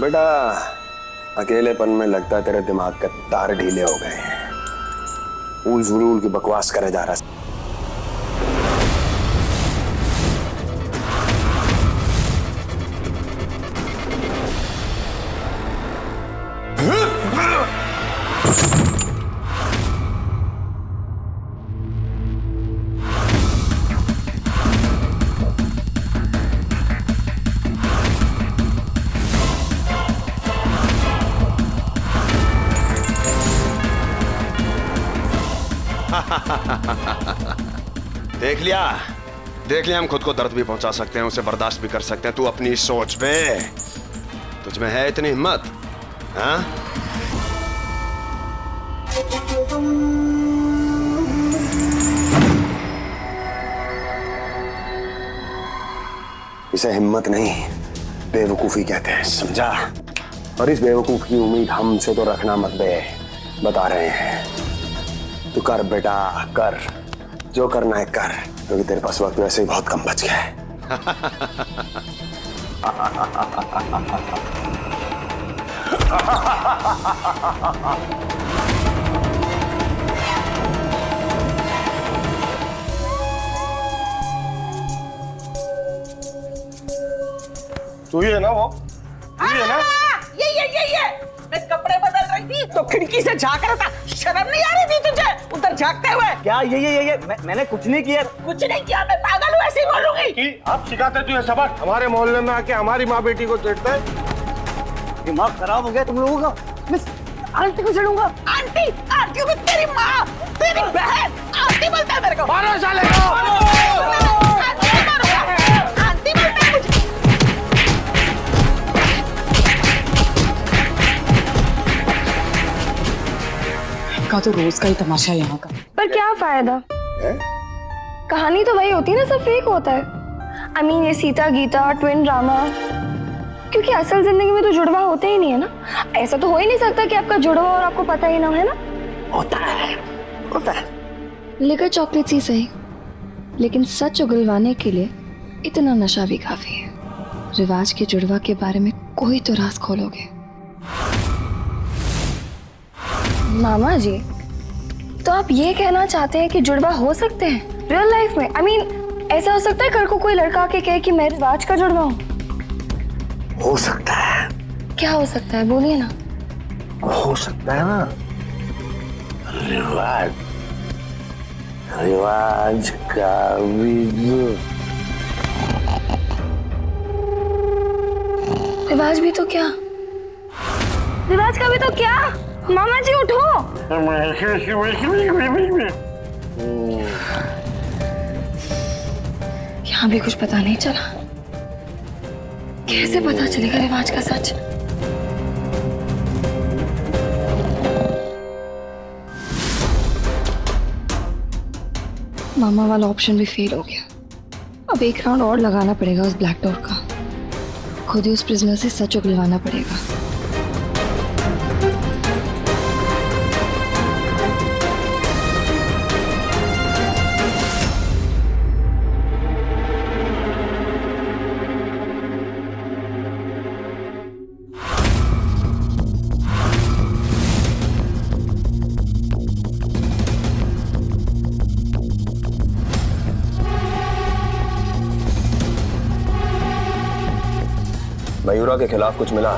बेटा अकेलेपन में लगता है तेरे दिमाग के तार ढीले हो गए हैं। उल जुलूल की बकवास करे जा रहा है। देख लिया हम खुद को दर्द भी पहुंचा सकते हैं, उसे बर्दाश्त भी कर सकते हैं। तू अपनी सोच पे, तुझ में है इतनी हिम्मत? हाँ? इसे हिम्मत नहीं बेवकूफी कहते हैं, समझा? और इस बेवकूफ की उम्मीद हमसे तो रखना मत बे, बता रहे हैं। तू कर बेटा कर, जो करना है कर, क्योंकि तेरे पास वक्त वैसे ही बहुत कम बच गया है। तू ही है ना वो? तू ही है ना? ये मैं कपड़े बदल रही थी तो खिड़की से झांक रहा था। शर्म नहीं आ रही थी तुझे उधर झांकते हुए? क्या ये मैंने कुछ नहीं किया। कुछ नहीं किया, मैं पागल हूँ ऐसे ही बोलूंगी कि आप सिखाते तुझे सबक, हमारे मोहल्ले में आके हमारी माँ बेटी को चढ़ता है। दिमाग खराब हो गया तुम लोगों का। मिस आंटी को चढ़ूंगा। आंटी? आंटी को तेरी माँ, तेरी बहन आंटी बोलता है मेरे को। मारो साले को। आंटी मारूंगा, आंटी बोलता है मुझे। का तो रोज का ही तमाशा यहाँ का। पर क्या फायदा? कहानी तो वही होती है ना, सब फेक होता है। I mean, ये सीता गीता ट्विन ड्रामा, क्योंकि असल जिंदगी में तो जुड़वा होते ही नहीं है ना। ऐसा तो हो ही नहीं सकता कि आपका जुड़वा और आपको पता ही ना हो, है ना? होता है। लेकर चॉकलेट ही सही, लेकिन सच उगलवाने के लिए इतना नशा भी काफी है। रिवाज के जुड़वा के बारे में कोई तो राज खोलोगे। मामा जी, तो आप ये कहना चाहते हैं कि जुड़वा हो सकते हैं रियल लाइफ में? I mean, ऐसा हो सकता है कल को कोई लड़का आके कहे कि मैं रिवाज का जुड़वा हूँ? हो सकता है। क्या हो सकता है, बोलिए ना। हो सकता है ना, रिवाज का रिवाज भी तो क्या? रिवाज का भी तो क्या? मामा जी उठो। यहाँ भी कुछ पता नहीं चला। कैसे पता चलेगा रिवाज का सच? मामा वाला ऑप्शन भी फेल हो गया। अब एक राउंड और लगाना पड़ेगा उस ब्लैक डोर का। खुद ही उस प्रिजनर से सच उगलवाना पड़ेगा। मयूरा के खिलाफ कुछ मिला?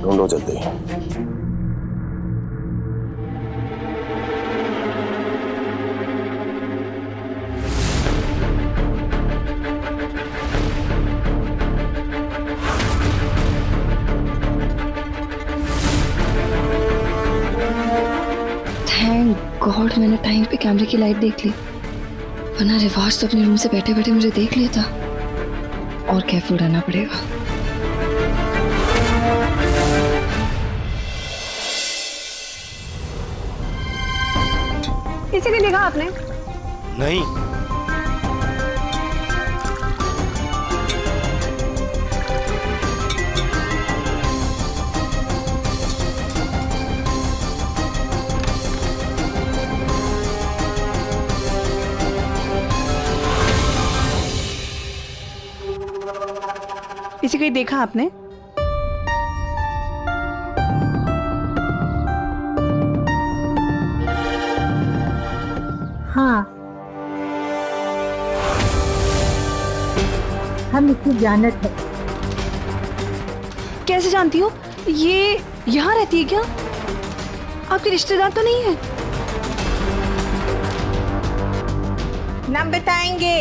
ढूंढो जल्दी। गॉड, मैंने टाइम पे कैमरे की लाइट देख ली, वरना रिवाज तो अपने रूम से बैठे बैठे मुझे देख लेता। और केयरफुल रहना पड़ेगा। किसी को देखा आपने? नहीं। इसे कहीं देखा आपने? हाँ, हम इसकी जानत है। कैसे जानती हो? ये यहाँ रहती है क्या? आपके रिश्तेदार तो नहीं है? न बताएंगे,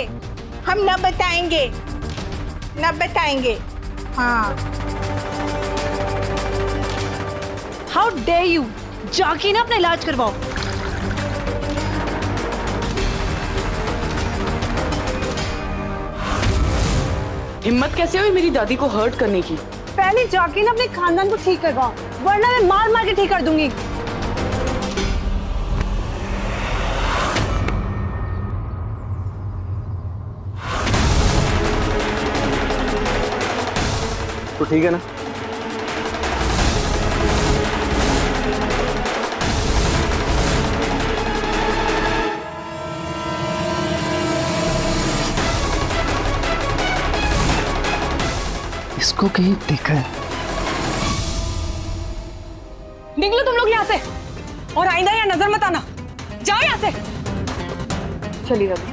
हम न बताएंगे, न बताएंगे। हाँ। How dare you! जाके ना अपना इलाज करवाओ। हिम्मत कैसे हुई मेरी दादी को हर्ट करने की? पहले जाके ना अपने खानदान को ठीक करवाओ, वरना मैं मार मार के ठीक कर दूंगी। तो ठीक है ना? इसको कहीं देखा है? निकलो तुम लोग यहाँ से और आइंदा यहाँ नजर मत आना। जाओ यहाँ से। चलिए दादी।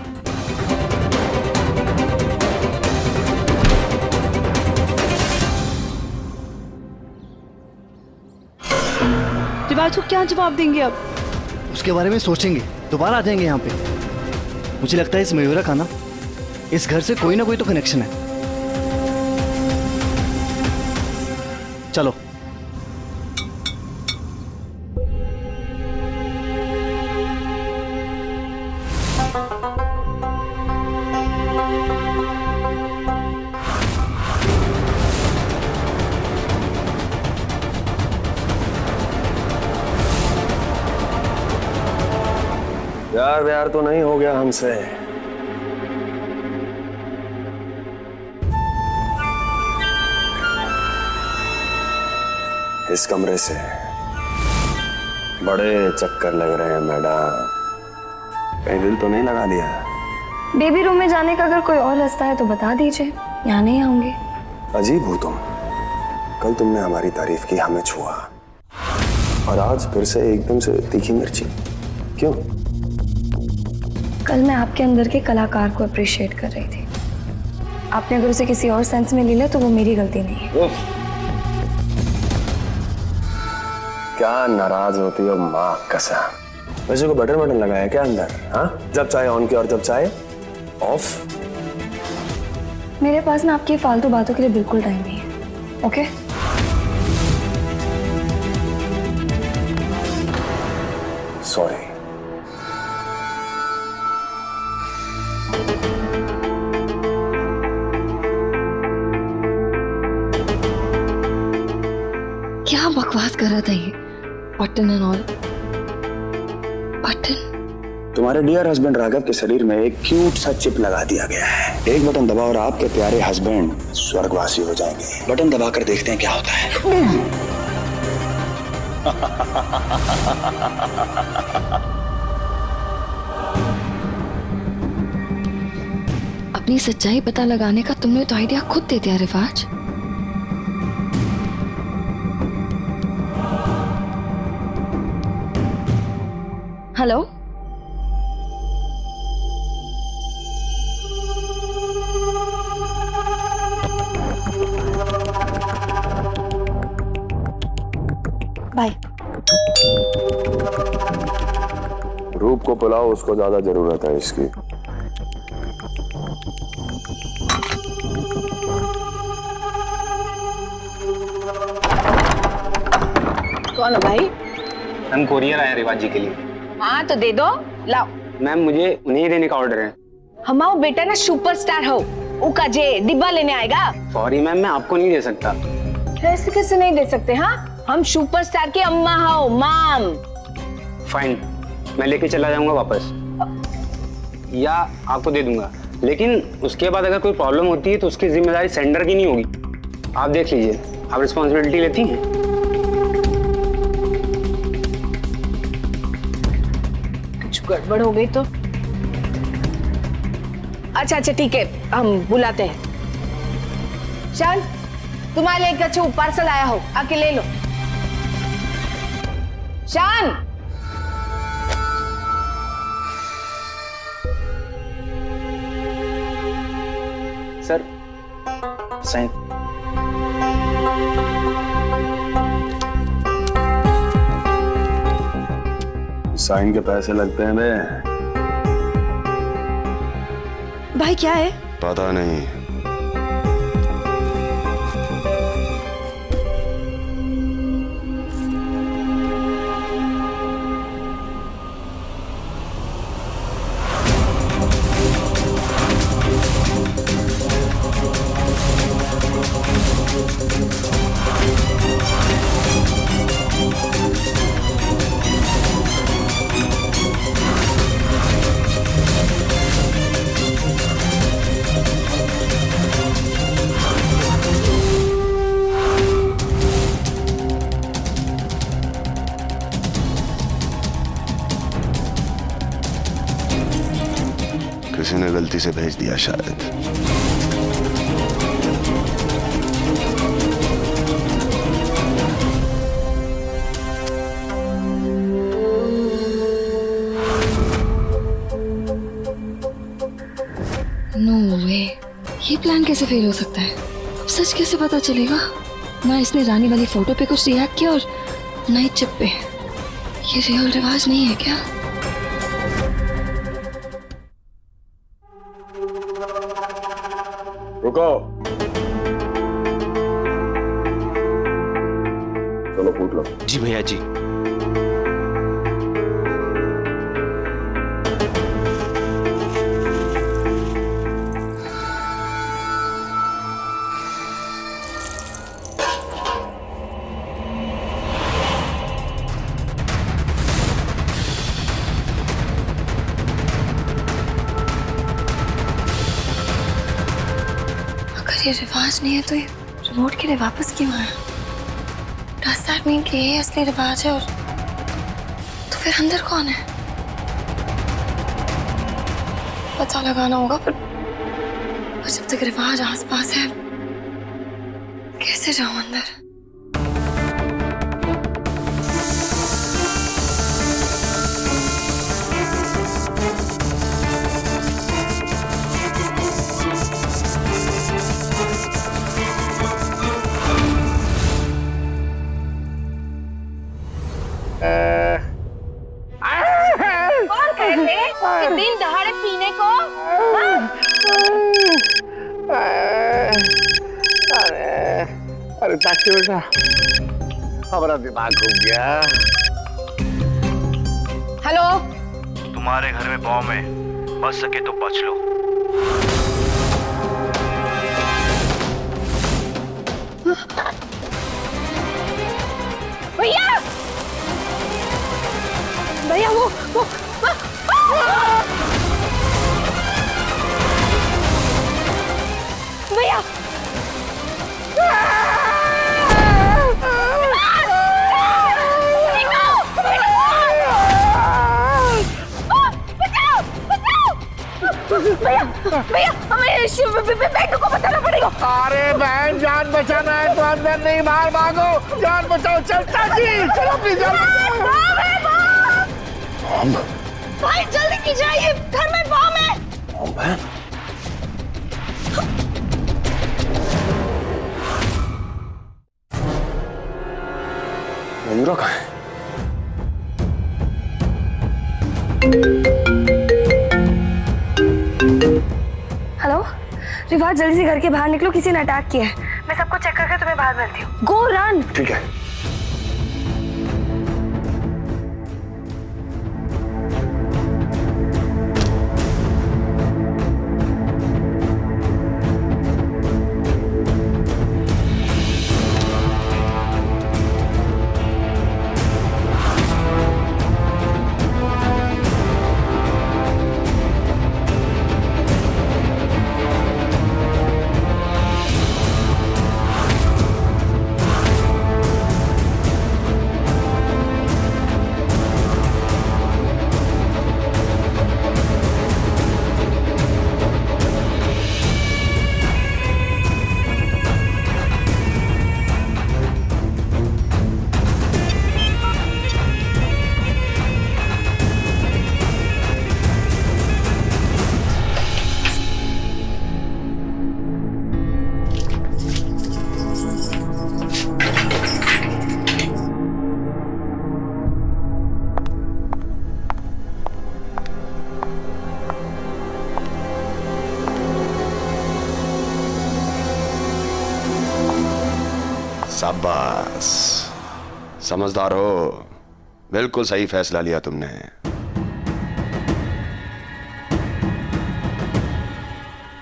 रिवाज को क्या जवाब देंगे अब? उसके बारे में सोचेंगे, दोबारा आ जाएंगे यहाँ पे। मुझे लगता है इस मयूरा का ना इस घर से कोई ना कोई तो कनेक्शन है। चलो। यार यार तो नहीं हो गया हमसे। इस कमरे से बड़े चक्कर लग रहे हैं मैडम, कहीं दिल तो नहीं लगा दिया? बेबी रूम में जाने का अगर कोई और रास्ता है तो बता दीजिए, यहाँ नहीं आऊंगी। अजीब हो तुम। कल तुमने हमारी तारीफ की, हमें छुआ, और आज फिर से एकदम से तीखी मिर्ची क्यों? कल मैं आपके अंदर के कलाकार को अप्रिशिएट कर रही थी। आपने अगर उसे किसी और सेंस में ले लिया तो वो मेरी गलती नहीं है। क्या नाराज होती हो माँ कसम। वैसे को बटन बटन लगाया क्या अंदर? हाँ, जब चाहे ऑन किया और जब चाहे ऑफ। मेरे पास ना आपकी फालतू बातों के लिए बिल्कुल टाइम नहीं है। ओके? सॉरी। क्या बकवास कर रहा था ये? Button and all. बटन? तुम्हारे डियर हस्बैंड राघव के शरीर में एक क्यूट सा चिप लगा दिया गया है। एक बटन दबाओ और आपके प्यारे हस्बैंड स्वर्गवासी हो जाएंगे। बटन दबाकर देखते हैं क्या होता है। अपनी सच्चाई पता लगाने का तुमने तो आइडिया खुद दे दिया रिवाज। Hello, bye. रूप को बुलाओ, उसको ज्यादा जरूरत है इसकी। कौन है भाई? हम कोरियर आए रिवाज जी के लिए। हाँ तो दे दो, लाओ। मैम मुझे उन्हें देने का ऑर्डर है। हमारा बेटा ना सुपरस्टार हो, उका जे डिब्बा लेने आएगा। सॉरी मैम, मैं आपको नहीं दे सकता। कैसे कैसे नहीं दे सकते? हाँ, हम सुपरस्टार के अम्मा हो, माम। फाइन, मैं लेके चला जाऊंगा वापस, या आपको दे दूंगा, लेकिन उसके बाद अगर कोई प्रॉब्लम होती है तो उसकी जिम्मेदारी सेंडर की नहीं होगी। आप देख लीजिए, आप रिस्पॉन्सिबिलिटी लेती हैं? कुछ गड़बड़ हो गई तो? अच्छा अच्छा ठीक है, हम बुलाते हैं। चल तुम्हारे लिए एक अच्छे पार्सल आया हो, आके ले लो। शान, सर साइन। साइन के पैसे लगते हैं बे। भाई क्या है? पता नहीं। किसी ने गलती से भेज दिया शायद। नो वे, ये प्लान कैसे फेल हो सकता है? अब सच कैसे पता चलेगा? ना इसने रानी वाली फोटो पे कुछ रिएक्ट किया और ना ही चिप पे। ये रियल रिवाज नहीं है क्या? रुको, चलो फूट लो। जी भैया जी। ये रिवाज नहीं है तो ये रिमोट के लिए वापस क्यों आया? Does that mean कि ये असली रिवाज है? और तो फिर अंदर कौन है? पता लगाना होगा, पर जब तक रिवाज आसपास है कैसे जाऊं अंदर? दिन दहाड़े पीने को? अरे ताकि बेटा, हमारा दिमाग घूम गया। हेलो, तुम्हारे घर में बॉम्ब है, बच सके तो बच लो। भैया, भैया वो भैया भैया हमें बैंक को बताना पड़ेगा। अरे बहन, जान बचाना है तो अंदर नहीं बाहर भागो। जान बचाओ, चलता जी, चलो अपनी जान बचाओ। भाई जल्दी कीजिए, घर में बम है। बहन, मयूरा कहाँ है? हेलो रिवाज, जल्दी से घर के बाहर निकलो, किसी ने अटैक किया है। मैं सबको चेक करके तुम्हें बाहर मिलती हूँ। गो रन। ठीक है। शाबाश, समझदार हो, बिल्कुल सही फैसला लिया तुमने।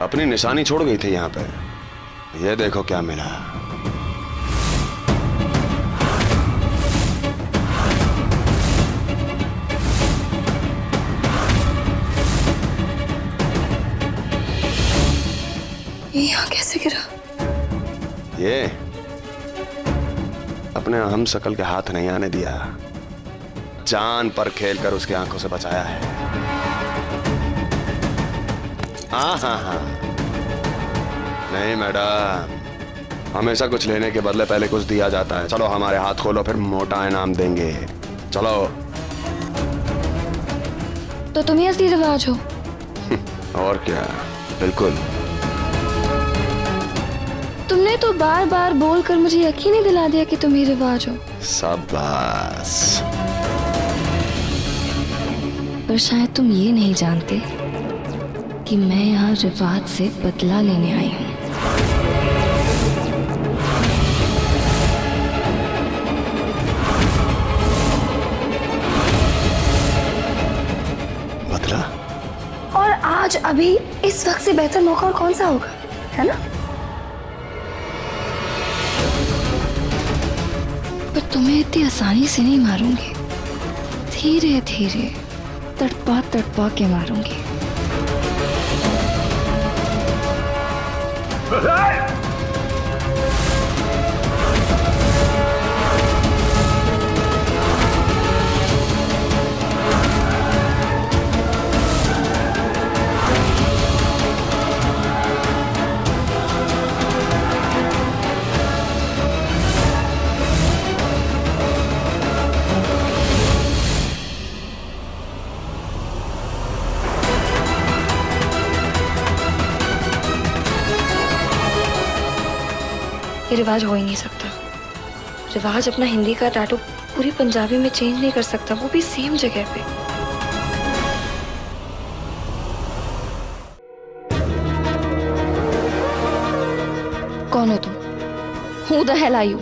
अपनी निशानी छोड़ गई थी यहां पे, ये देखो क्या मिला। ये यहाँ कैसे गिरा? ये अपने हम शकल के हाथ नहीं आने दिया, जान पर खेलकर उसकी आंखों से बचाया है। हाँ, नहीं मैडम, हमेशा कुछ लेने के बदले पहले कुछ दिया जाता है। चलो हमारे हाथ खोलो, फिर मोटा इनाम देंगे। चलो। तो तुम ही असली रिवाज हो। और क्या, बिल्कुल। तुमने तो बार बार बोलकर मुझे यकीन ही दिला दिया कि तुम ही रिवाज हो। शाबाश। पर शायद तुम ये नहीं जानते कि मैं यहाँ रिवाज से बदला लेने आई हूँ। बदला? और आज अभी इस वक्त से बेहतर मौका और कौन सा होगा, है ना? पर तुम्हें इतनी आसानी से नहीं मारूंगी, धीरे धीरे तड़पा तड़पा के मारूंगी। ये रिवाज हो ही नहीं सकता। रिवाज अपना हिंदी का टैटू पूरी पंजाबी में चेंज नहीं कर सकता, वो भी सेम जगह पे। कौन हो तुम? Who the hell are you?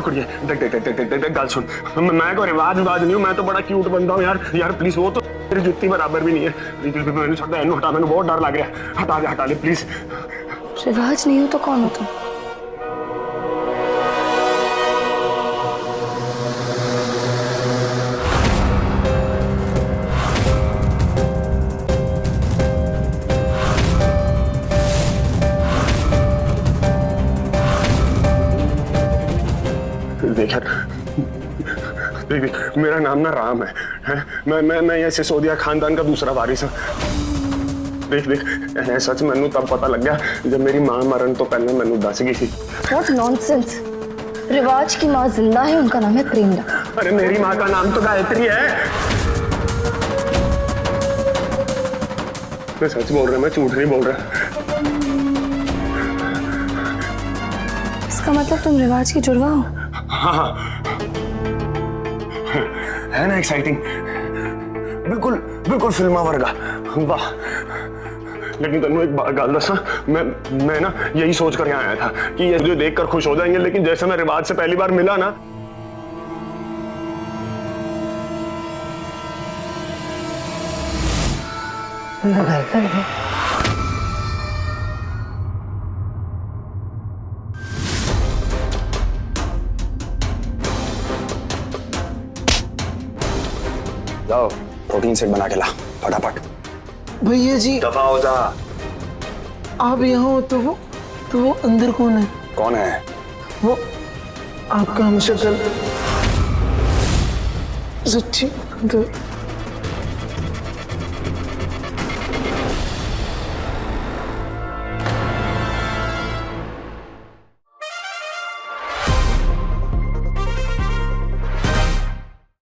कुड़िए, देख गल सुन, मैं कोई रिवाज नहीं हूँ, मैं तो बड़ा क्यूट बंदा हूँ यार प्लीज। वो तो मेरी जुत्ती बराबर भी नहीं है। प्लीज मैंने सकता है, हटा, मैंने बहुत डर लग रहा है। हटा ले प्लीज। रिवाज नहीं हो तो कौन हो तुम? देख, मेरा नाम ना राम है? मैं ये सिसोदिया खानदान का दूसरा वारिस हूँ। देख सच मैनू तब पता लग गया जब मेरी मां मरण तो पहले मैनू दस गई थी। What nonsense! रिवाज की माँ जिंदा है, उनका नाम है प्रेमदा। अरे मेरी माँ का नाम तो गायत्री है। मैं सच बोल रहा, मैं झूठ नहीं बोल रहा। इसका मतलब तुम रिवाज की जुड़वा हो? हाँ, है ना एक्साइटिंग? बिल्कुल फिल्मा वर्गा। वाह। लेकिन तेनू एक गल दसा, मैं ना यही सोच कर यहाँ आया था कि ये जो देख कर खुश हो जाएंगे, लेकिन जैसे मैं रिवाज से पहली बार मिला ना, जाओ प्रोटीन शेक बना के ला फटाफट। भैया जी, दफा हो जा। आप यहाँ हो तो वो अंदर कौन है? कौन है? वो आपका हमशक्ल सच्ची।